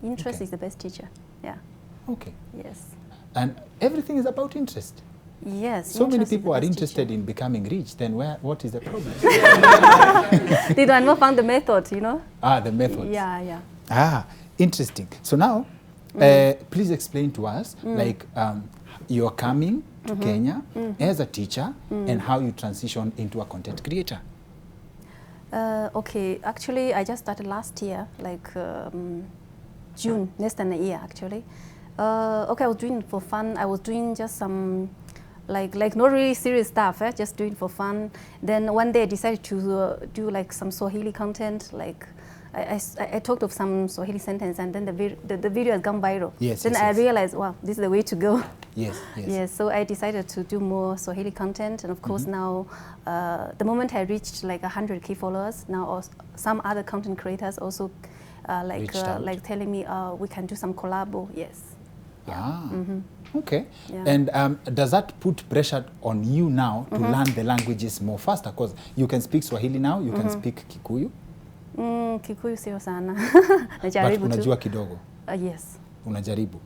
Interest is the best teacher. Yeah. Okay. Yes. And everything is about interest. Yes. So many people are interested in becoming rich. Then what is the problem? They don't know found the method, you know. The method. Yeah. Interesting. So now, please explain to us, like, you're coming to Kenya as a teacher and how you transition into a content creator. Okay, actually, I just started last year, like June, less than a year, actually. Okay, I was doing it for fun. I was doing just some, like not really serious stuff, just doing it for fun. Then one day I decided to do like some Swahili content, like I talked of some Swahili sentence, and then the video has gone viral. Yes, then I realized, wow, this is the way to go. Yes. Yes, so I decided to do more Swahili content, and of course now, the moment I reached like 100K followers, now some other content creators also like telling me, we can do some collabo. Yes. Okay. Yeah. And does that put pressure on you now to learn the languages more faster? Because you can speak Swahili now, you can speak Kikuyu. Kikuyu sio sana. But unajua kidogo? Yes. Unajaribu.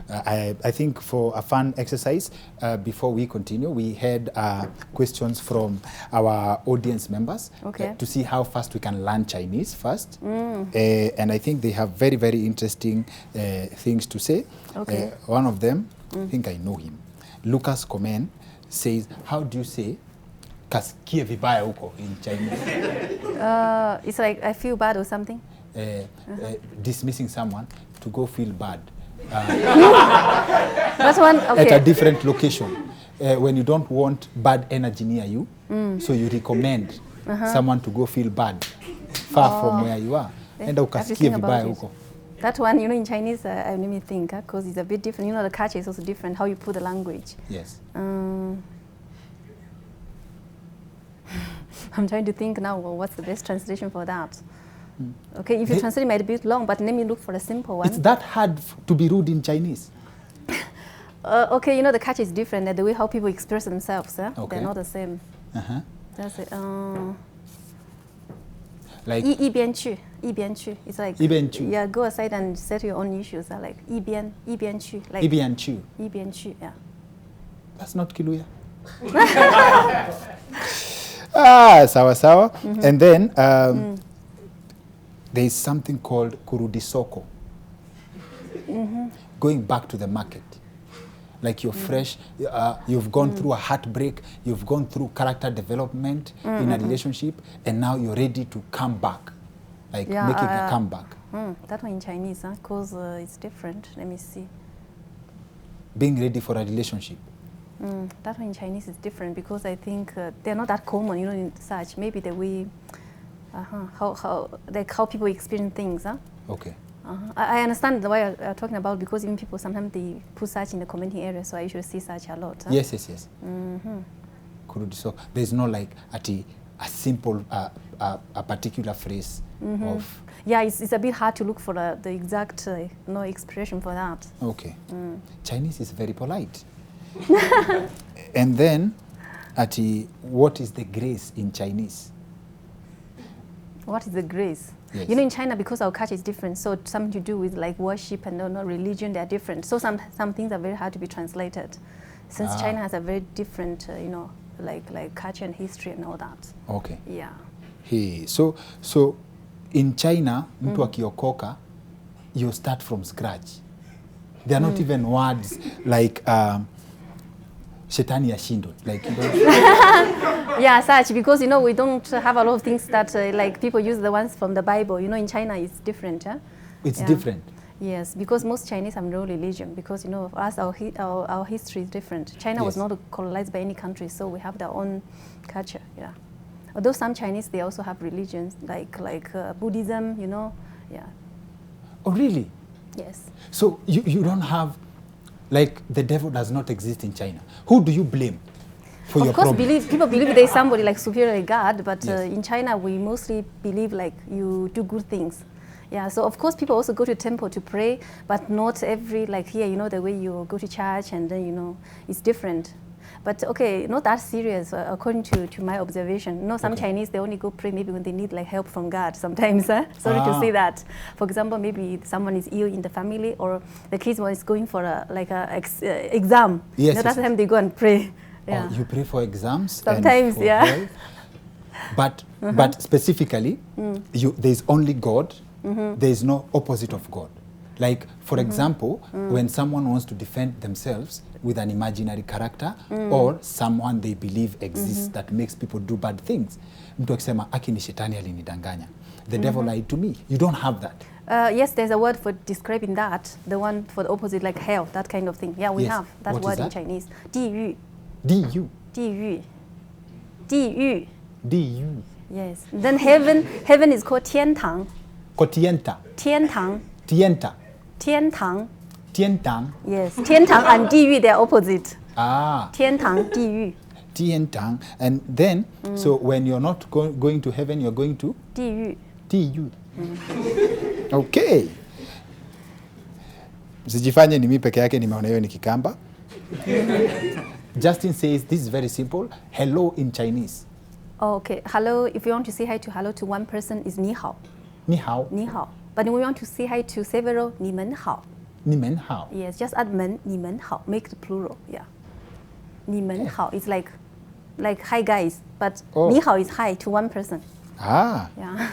I think for a fun exercise, before we continue, we had questions from our audience members to see how fast we can learn Chinese first. And I think they have very, very interesting things to say. Okay. One of them, I think I know him. Lucas Komen says, how do you say kasikie vibaya huko in Chinese? It's like I feel bad or something. Dismissing someone to go feel bad. That's one, okay. At a different location. When you don't want bad energy near you, so you recommend someone to go feel bad far from where you are. And ukasikie vibaya huko. That one, you know, in Chinese, let me think, because it's a bit different. You know, the culture is also different, how you put the language. Yes. I'm trying to think now, well, what's the best translation for that? Okay, if you translate it might be a bit long, but let me look for a simple one. It's that hard to be rude in Chinese? Okay, you know, the culture is different, and the way how people express themselves, they're not the same. That's it. Like 一边去 It's like 一边去 yeah, go aside and settle your own issues. Like 一边去 like 一边去 yeah. That's not Kiluya. Sawa. And then there is something called kurudisoko. Going back to the market. Like you're fresh, you've gone through a heartbreak, you've gone through character development in a relationship, and now you're ready to come back. Like making a comeback. That one in Chinese, because it's different. Let me see. Being ready for a relationship. That one in Chinese is different because I think they're not that common, you know, in such. Maybe the way, how people experience things, Okay. I understand the way you're talking about, because even people sometimes they put such in the commenting area, so I usually see such a lot. Yes. So there's no like a simple, a particular phrase of. Yeah, it's a bit hard to look for the exact expression for that. Okay. Chinese is very polite. And then, what is the grace in Chinese? What is the grace? Yes. You know, in China, because our culture is different, so something to do with like worship and religion, they're different. So some things are very hard to be translated, since China has a very different, like culture and history and all that. Okay. Yeah. Hey, so in China, mtu akiokoka, you start from scratch. There are not even words like shetani yashindwe, like you know. Yeah, such, because you know we don't have a lot of things that like people use the ones from the Bible. You know, in China it's different. It's different. Yes, because most Chinese have no religion. Because you know, for us our history is different. China was not colonized by any country, so we have their own culture. Yeah, although some Chinese they also have religions like Buddhism. You know, yeah. Oh really? Yes. So you don't have, like, the devil does not exist in China. Who do you blame for your problem? Of course, people believe there's somebody like superior God, but in China we mostly believe like you do good things. Yeah, so of course people also go to temple to pray, but not every, like here, you know, the way you go to church and then, you know, it's different. But okay, not that serious according to my observation. No, some Chinese, they only go pray maybe when they need like help from God sometimes. Sorry to say that. For example, maybe someone is ill in the family, or the kids one is going for a exam. Yes, that's the time they go and pray. Yeah. Oh, you pray for exams? Sometimes, and for yeah. health? But specifically, there's only God. There is no opposite of God. Like, for example, when someone wants to defend themselves with an imaginary character or someone they believe exists that makes people do bad things, mtu akisema aki ni shetani alinidanganya, the devil lied to me. You don't have that. Yes, there's a word for describing that. The one for the opposite, like hell, that kind of thing. Yeah, we have that word in Chinese. 地狱. 地狱. 地狱. 地狱. 地狱. Yes. Then heaven is called 天堂. Kotienta. 天堂. Tienta. 天堂. 天堂. Yes. 天堂 and 地狱, they're opposite. 天堂, 地狱. 天堂. And then, so when you're not going to heaven, you're going to? 地狱. 地狱. Okay. Msijifanye ni mimi peke yake nimeona hiyo ni Kikamba. Justin says this is very simple. Hello in Chinese. Oh, okay. Hello, if you want to say hi to one person is 你好. 你好. 你好. But when we want to say hi to several, 你们好. 你们好. Yes, just add 们, 你们好, make the plural. Yeah. 你们好. It's like hi guys, but 你好 is hi to one person. Yeah.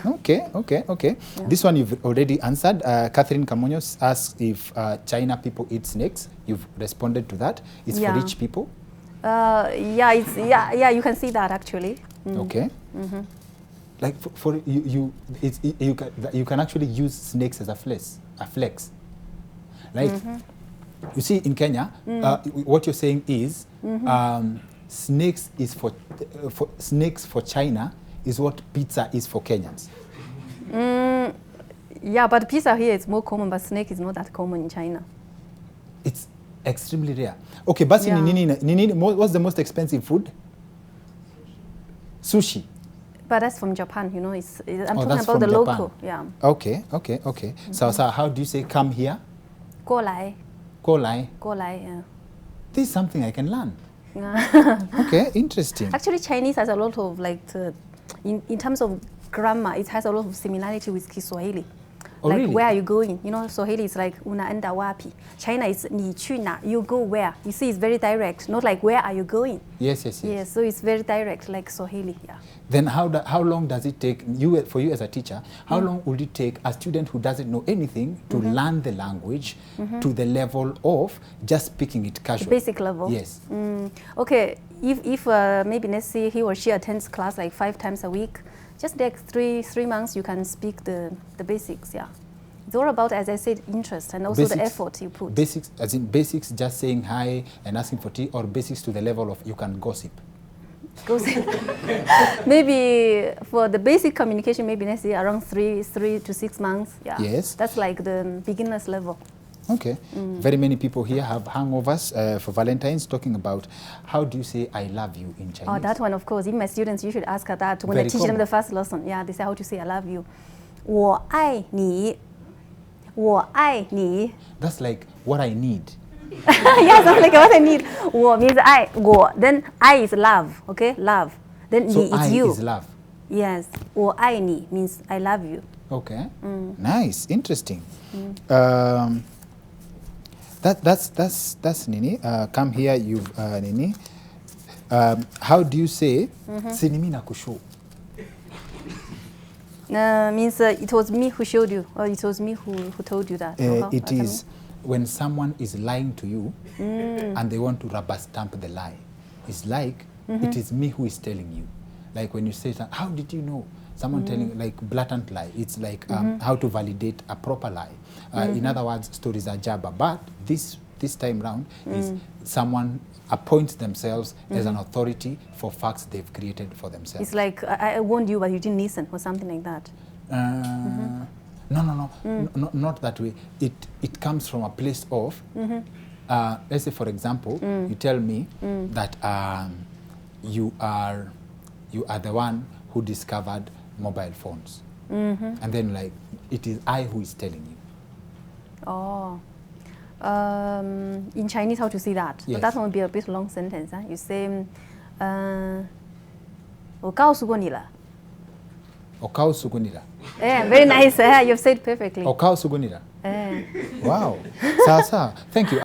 Okay. Yeah. This one you've already answered. Catherine Camoños asks if China people eat snakes. You've responded to that. It's for rich people. Yeah, you can see that actually. Okay. Like for you can actually use snakes as a flex. Like you see in Kenya, what you're saying is snakes is for snakes for China is what pizza is for Kenyans. Yeah, but pizza here is more common, but snake is not that common in China. It's extremely rare. Okay, but what's the most expensive food? Sushi. But that's from Japan, you know. I'm talking from about the Japan. local. Yeah. Okay. So how do you say come here? 过来. 过来. 过来, yeah. This is something I can learn. Okay, interesting. Actually, Chinese has a lot of in terms of grammar, it has a lot of similarity with Kiswahili. Oh, like, really? where are you going? You know, Swahili is like, unaenda wapi. China is, ni去哪, you go where. You see, it's very direct, not like, where are you going? Yes. Yes, so it's very direct, like Swahili, yeah. Then how long does it take, for you as a teacher, how long would it take a student who doesn't know anything to learn the language to the level of just speaking it casually? Basic level? Yes. Okay, if maybe let's say he or she attends class like 5 times a week, just like three months you can speak the basics, yeah. It's all about, as I said, interest and also the effort you put. Basics, as in basics, just saying hi and asking for tea, or basics to the level of you can gossip? Gossip. Maybe for the basic communication, maybe let's say around 3 to 6 months, yeah. Yes. That's like the beginner's level. Okay. Very many people here have hangovers for Valentine's, talking about how do you say I love you in Chinese? Oh, that one, of course. Even my students, you should ask her that when I teach them the first lesson. Yeah, they say how to say I love you. 我爱你. 我爱你. That's like what I need. Yes, that's like what I need. 我 means I. 我, then I is love, okay? Love. Then so 你 is you. I is love. Yes. 我爱你 means I love you. Okay. Nice. Interesting. That's Nini. Come here, you've Nini. How do you say sinimi na kushu? Means it was me who showed you, or it was me who told you that. It is when someone is lying to you and they want to rubber stamp the lie. It's like it is me who is telling you. Like when you say, how did you know? Someone telling, like, blatant lie. It's like how to validate a proper lie. In other words, stories are jabber. But this time round is someone appoints themselves as an authority for facts they've created for themselves. It's like, I warned you, but you didn't listen, or something like that. No, not that way. It comes from a place of, let's say, for example, you tell me that you are the one who discovered mobile phones. And then, like, it is I who is telling you. Oh. In Chinese, how to say that? Yes. But that one will be a bit long sentence. Huh? You say, 我告诉过你了. Yeah, very nice. You've said perfectly. Wow. Sasa, thank you.